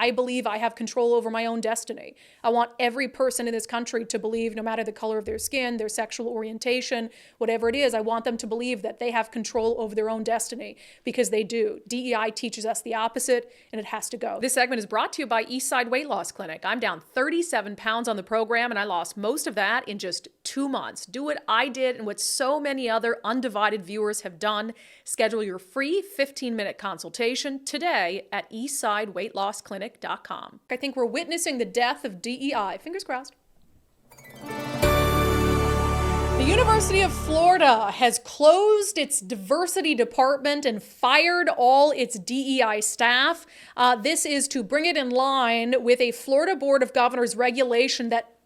I believe I have control over my own destiny. I want every person in this country to believe, no matter the color of their skin, their sexual orientation, whatever it is, I want them to believe that they have control over their own destiny, because they do. DEI teaches us the opposite, and it has to go. This segment is brought to you by Eastside Weight Loss Clinic. I'm down 37 pounds on the program, and I lost most of that in just 2 months. Do what I did and what so many other undivided viewers have done. Schedule your free 15-minute consultation today at eastsideweightlossclinic.com. I think we're witnessing the death of DEI. Fingers crossed. The University of Florida has closed its diversity department and fired all its DEI staff. This is to bring it in line with a Florida Board of Governors regulation that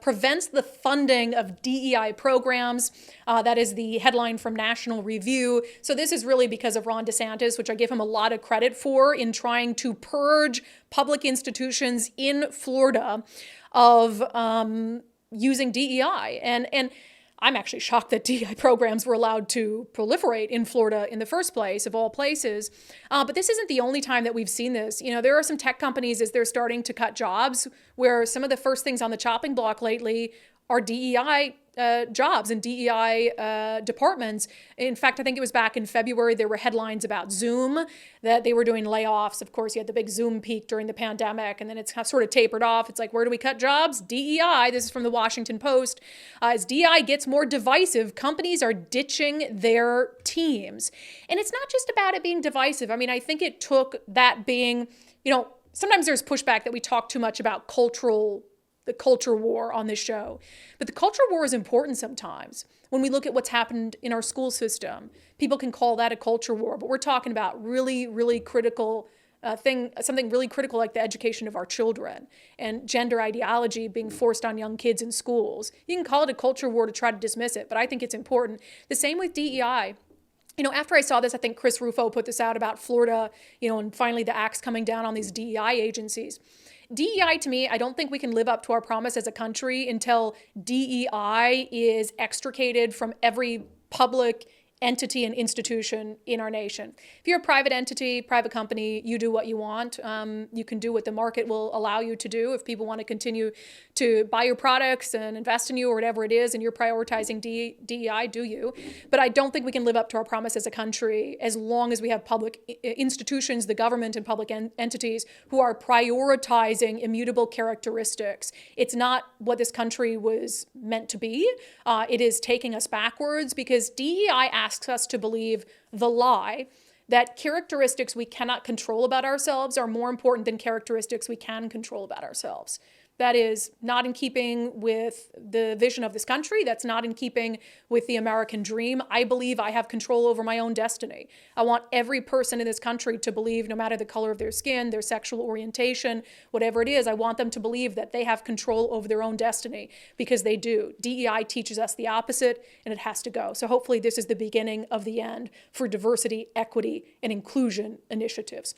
prevents the funding of DEI programs. That is the headline from National Review. So this is really because of Ron DeSantis, which I give him a lot of credit for, in trying to purge public institutions in Florida of using DEI. And I'm actually shocked that DEI programs were allowed to proliferate in Florida in the first place, of all places. But this isn't the only time that we've seen this. You know, there are some tech companies, as they're starting to cut jobs, where some of the first things on the chopping block lately are DEI jobs and DEI departments. In fact, I think it was back in February, there were headlines about Zoom, that they were doing layoffs. Of course, you had the big Zoom peak during the pandemic, and then it's sort of tapered off. It's like, where do we cut jobs? DEI. This is from the Washington Post. As DEI gets more divisive, companies are ditching their teams. And it's not just about it being divisive. I mean, I think it took that being, sometimes there's pushback that we talk too much about the culture war on this show. But the culture war is important sometimes. When we look at what's happened in our school system, people can call that a culture war, but we're talking about really, really critical something really critical like the education of our children and gender ideology being forced on young kids in schools. You can call it a culture war to try to dismiss it, but I think it's important. The same with DEI. After I saw this, I think Chris Rufo put this out about Florida, and finally the axe coming down on these DEI agencies. DEI, to me, I don't think we can live up to our promise as a country until DEI is extricated from every public entity and institution in our nation. If you're a private entity, private company, you do what you want. You can do what the market will allow you to do. If people want to continue to buy your products and invest in you or whatever it is, and you're prioritizing DEI, do you. But I don't think we can live up to our promise as a country as long as we have public institutions, the government and public entities who are prioritizing immutable characteristics. It's not what this country was meant to be. It is taking us backwards, because DEI asks us to believe the lie that characteristics we cannot control about ourselves are more important than characteristics we can control about ourselves. That is not in keeping with the vision of this country. That's not in keeping with the American dream. I believe I have control over my own destiny. I want every person in this country to believe, no matter the color of their skin, their sexual orientation, whatever it is, I want them to believe that they have control over their own destiny, because they do. DEI teaches us the opposite, and it has to go. So hopefully this is the beginning of the end for diversity, equity, and inclusion initiatives.